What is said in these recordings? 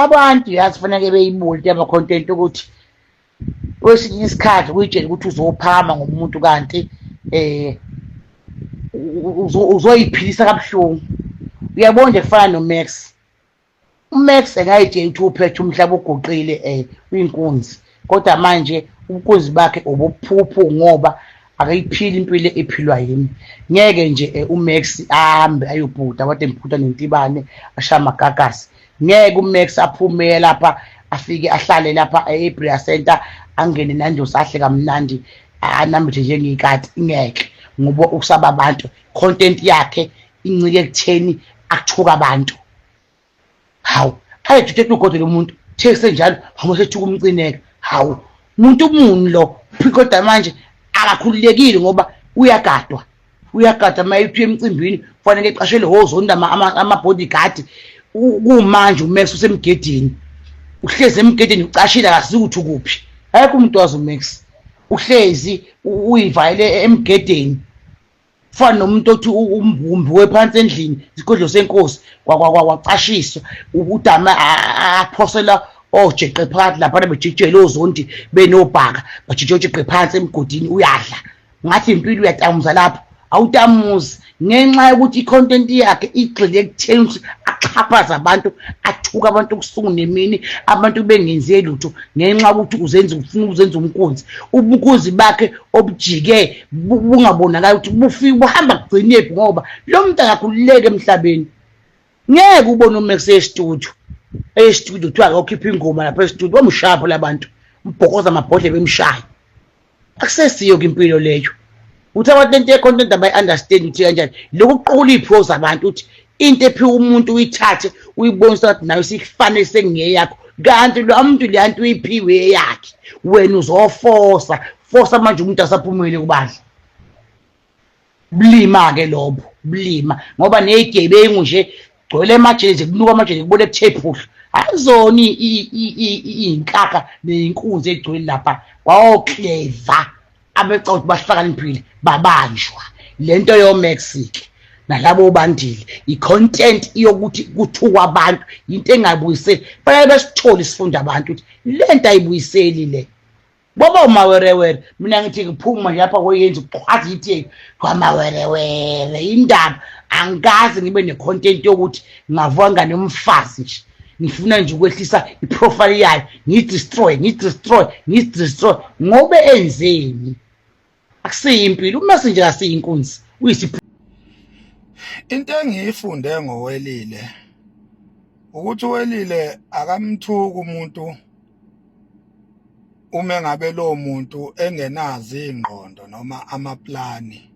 abantu yazi fanele beyibule ama content ukuthi kwesinye isikhathi uyitshela ukuthi uzophama ngomuntu kanti uzoyiphilisa kabuhlungu. Uyabona nje kufana noMax. uMax engayitshela ukuthi uphethe umhlaba uguqile uyinkunzi, kodwa manje ubunkunzi bakhe obuphuphu ngoba akayiphili impilo ephilwa yimi. Ngeke nje uMax ahambe ayobhuda kade ngibhuda nentibane ashaya amagagasi. Ngeke uMax aphume lapha afike ahlale lapha eBrea Center angene nandosi ahle kamnandi anambithe njengekati. Ngeke ngoba ukusaba abantu, content yakhe incike ekutheni akuthuka abantu. Hawu ayejuthe ugodo lomuntu thekise njalo ngosethuka umcineka. Hawu umuntu umuni lo, kodwa manje akakhululekile ngoba uyagada mayiphi emcimbini kufanele eqashelwe hozonda ama-bodyguard. Kumanje uMax usemgedeni, uhlezi emgedeni ucashile akasizukuthi kuphi. Ayekho umuntu wazi uMax, uhlezi uyivayele emgedeni fana nomuntu othi umbumbi wephansi endlini isigodlo senkosi kwacashiswa udama aphosela ojeqe phakathi lapha bejijele ozondi benobhaka bajijojeqe phansi emgodini uyadla. Ngathi impilo uyatamuza lapho awutamuzi ngenxa yokuthi i-content yakhe igxile ekutheni ukuthi axhaphaze abantu, athuka abantu kusuku nemini, abantu bengenzi lutho ngenxa yokuthi ufuna uzenza umkunzi. Ubunkunzi bakhe obujike bungabonakala ukuthi bufika buhamba kugcinephi ngoba lo muntu akakhululeke emhlabeni. Ngeke ubone uMax estudio kuthiwa akhipha ingoma lapha estudio bamshapho labantu mbhokoza amabhodle bemshaya. Akusesiyo impilo leyo. Uthi abantu content abayi-understand ukuthi kanjani lokuqula iy'phiwo zabantu ukuthi into ephiwe umuntu uyithathe uyibonisa ukuthi nayo sifanele sengeyakho, kanti lo muntu leya nto uyiphiwe eyakhe wena uzofosa manje umuntu asaphumile kubandla. Bulima-ke lobo bulima ngoba neyigebengu nje gcwele amajezi kunuka amajezi kubole kuthephuhla azona iy'nkakha ney'nkunzi egcwele lapha kwawo-clever abeca ukuthi bahlakaniphile babanjwa. Lento yoMax-ke nalabo bandile i-content yokuthi kuthukwa abantu into engabuyiseli. Fanele besithole isifundo abantu ukuthi lento ayibuyiseli le. Boba umawerewere mina ngithi ngiphuma nje lapha koyenza uqhaza ithi kwamawerewere indaba. Angikaze ngibe ne-content yokuthi ngavuka ngane umfazi nje ngifuna nje ukwehlisa iprofile yayo ngidestroy ngobe enzeni. Akusiyimpilo uMax nje asiyinkunzi into engiyifunde ngoWelile ukuthi uWelile akamthuki umuntu uma ngabe lo muntu engenazi ingqondo noma amaplani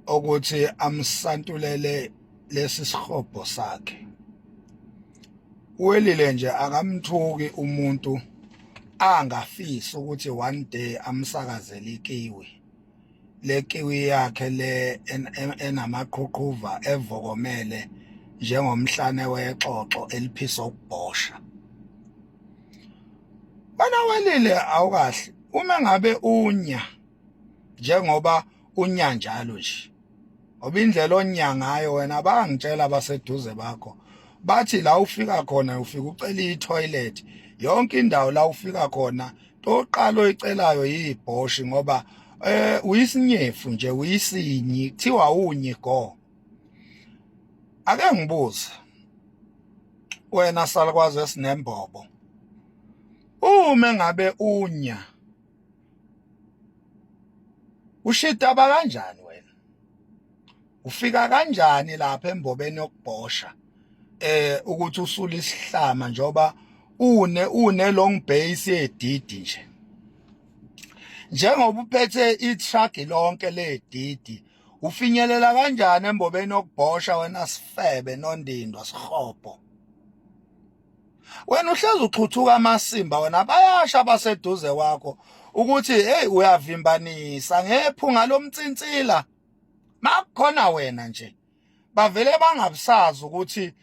ukuthi amsantulele lesi sihobho sakhe. uWelile nje akamthuki umuntu angafisi ukuthi one day amsakazele ikiwi, le kiwi yakhe le enamaqhuqhuva evokomele njengomhlane wexoxo eliphisa ukubhosha. Bana Welile awukahle uma ngabe unya njengoba unya njalo nje, ngoba indlela onya ngayo wena bangitshela abaseduze bakho bathi la ufika khona ufika ucela i-toilet, yonke indawo la ufika khona toqala oyicelayo yibhoshi ngoba uyisinyefu nje uyisinyi kuthiwa unyi go. Ake ngibuze wena salukwazi esinembobo, uma ngabe unya ushitaba kanjani wena? Ufika kanjani lapha embobeni yokubhosha ukuthi usule isihlama njoba une long base yedidi nje, njengoba uphethe itruck lonke ledidi ufinyelela kanjani embobeni yokubhosha wena sifebe nondindwa sihobho? Wena uhlezi uxhuthuka amasimba, wena bayasha abaseduze kwakho ukuthi hey uyavimbanisa ngephunga lomtsintsila. Makukhona wena nje bavele bangabusazi ukuthi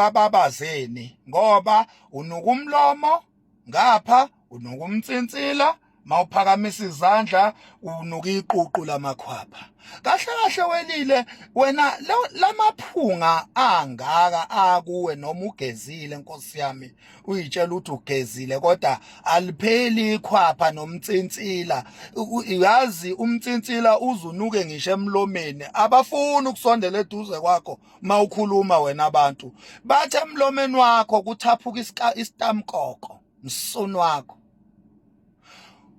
babazeni ngoba unuka umlomo ngapha unuka umtsintsila mawuphakamisa izandla unuka iququ lamakhwapha. Kahle kahle Welile, wena lamaphunga angaka akuwe noma ugezile Nkosi yami, uyitshela ukuthi ugezile kodwa alipheli ikhwapha nomtsintsila. Yazi umtsintsila uzunuke ngisho emlomeni, abafuni ukusondela eduze kwakho mawukhuluma wena abantu. Bathi emlomeni wakho kuthaphuka isitamkoko, msoni wakho.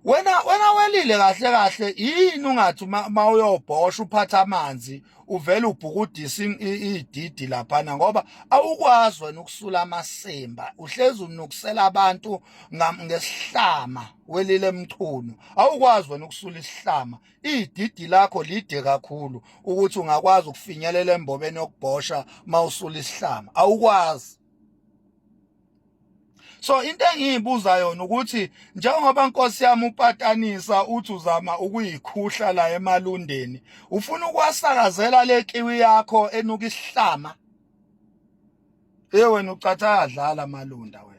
Wena Welile kahle kahle yini ungathi mawuyobhosha uphatha amanzi uvela ubhukudisa ididi laphana ngoba awukwazi wena ukusula amasimba, uhlezi unukusela abantu ngesihlama Welile Mchunu. Awukwazi wena ukusula isihlama, ididi lakho lide kakhulu ukuthi ungakwazi ukufinyelela embobeni yokubhosha mawusula isihlama, awukwazi. So into engiyibuza yona ukuthi njengoba Nkosi yami upatanisa uthi uzama ukuyikhuhla la emalundeni, ufuna ukwasakazela le kiwi yakho enuka isihlama. Wena ucathadlala amalunda wena.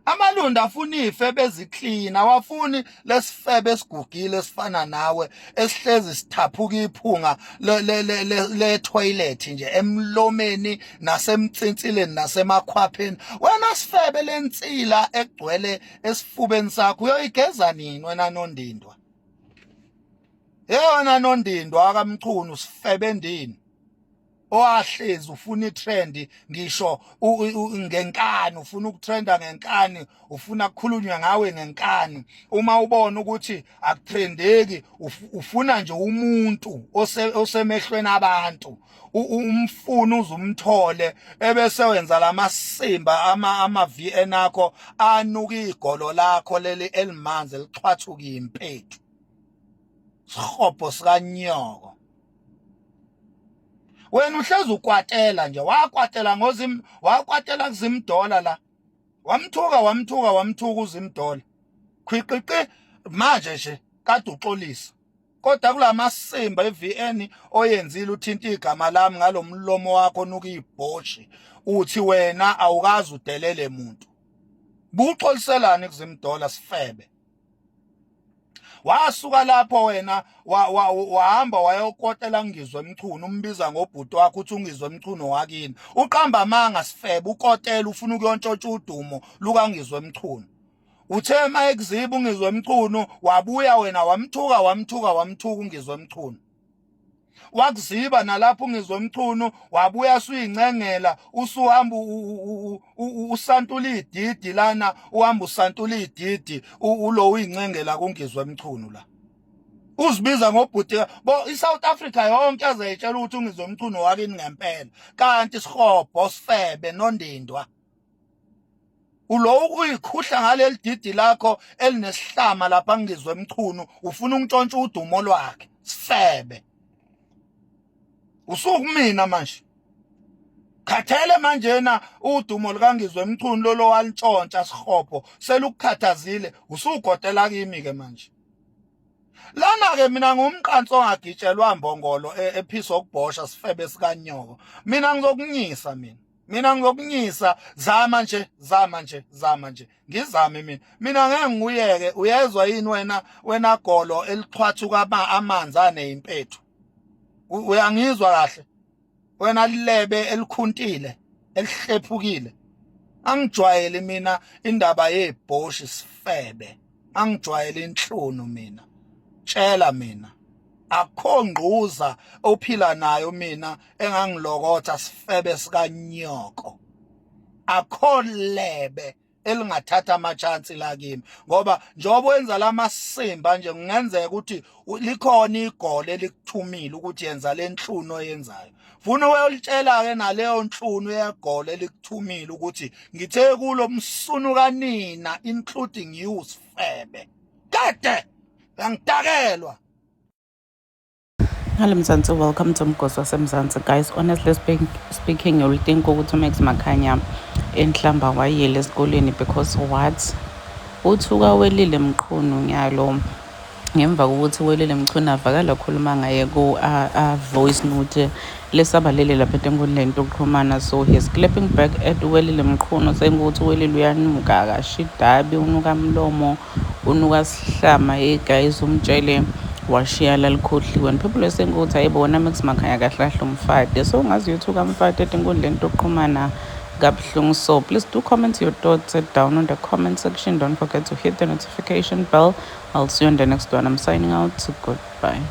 Amalunda afuna ifebe eziklina, awafuni lesifebe esigugile esifana nawe esihlezi sithaphuka iphunga le toilet nje emlomeni nasemtsintsileni nasemakhwapheni. Wena sifebe lensila egcwele esifubeni sakho uyoyigeza nini wena Nondindwa? Wena Nondindwa akamchunu sifebe endini. Owahlezi ufuna itrend ngisho ngenkani, ufuna ukutrenda ngenkani, ufuna ukukhulunywa ngawe ngenkani. Uma ubona ukuthi akutrendeki ufuna nje umuntu osemehlweni abantu, umfuna uzumthole ebese wenza lamasimba ama-VN akho anuka igolo lakho leli elimanzi elixhwathuka impethu, sihobho sikanyoko. Wena uhlezi ukwatela nje, wakwatela kuZimdola la. Wamthuka uZimdola. Khwiqiqi manje nje kade uxolisa. Kodwa kulamasimba eVN oyenzile uthinta igama lami ngalomlomo wakho onuka ibhoshi. Uthi wena awukazi udelele umuntu. Buxoliselani kuZimdola sifebe. Wasuka lapho wena wahamba wayokotela Ngizwe Mchunu, umbiza ngobhuti wakho uthi uNgizwe Mchunu wakini. Uqamba amanga sifebe ukotela ufuna ukuyontshontsha udumo luka Ngizwe Mchunu. Uthe mayekuziba uNgizwe Mchunu wabuya wena wamthuka uNgizwe Mchunu. Wakuziba nalapho uNgizwe Mchunu wabuya suyincengela usuhamba usantula ididi lana, uhamba usantula ididi ulo uyincengela kuNgizwe Mchunu la. Uzibiza ngobhuti bo iSouth Africa yonke azayitshela ukuthi uNgizwe Mchunu wakini ngempela, kanti sihobho sifebe Nondindwa. Ulo ukuyikhuhla ngaleli didi lakho elinesihlama lapha Ngizwe Mchunu ufuna ukuntshontsha udumo lwakhe sifebe. Usukumina manje. Khathele manje na udumo lukaNgizwe Mchunu lo walitshontsha sihobho selukukhathazile usugodela kimi ke manje. Lana ke mina ngumqanso ongagitshelwa mbongolo ephisa ukubhosha sifebe sikanyoko. Mina ngizokunyisa mina ngizokunyisa, zama nje ngizame mina ngeke ngiyeke. Uyezwa yini wena golo elixhwathuka amanzi aneyimpethu? Uyangizwa kahle wena lilebe elikhuntile elihlephukile? Angijwayele mina indaba yebhoshi sifebe, angijwayele inhlunu mina. Tshela mina akho ngquza ophila nayo mina engangilokotha sifebe sikanyoko, akho lebe elingathatha amachance la kimi ngoba njengoba wenza lamasimba nje kungenzeka ukuthi likhona igole elikuthumile ukuthi yenza lenhlunu oyenzayo. Funa uyolitshela ke naleyo nhlunu yegole elikuthumile ukuthi ngithe kulo msunu kanina including you sifebe kade yangidakelwa. Hello Mzansi, welcome to Mgosi waseMzansi. Guys, honestly speaking, you'll think ukuthi Max Makhanya enhlamba wayele esikoleni because what? Uthuka Welile Mchunu nyalo ngemva kokuthi Welile Mchunu avakala khuluma ngaye ku voice note lesabalele lapha enkundleni yokuxhumana. So he's clapping back at Welile Mchunu saying ukuthi Welile uyanuka akashidabi, unuka mlomo, unuka sihlama hey guys umtshele washiya lalikhohliwe and people were saying ukuthi hayi bona Max Makhanya kahle kahle umfade so ungazi yethu kamfade etinkundleni tokuxhumana kabuhlungu so please do comment your thoughts down on the comment section. Don't forget to hit the notification bell. I'll see you on the next one. I'm signing out. Goodbye.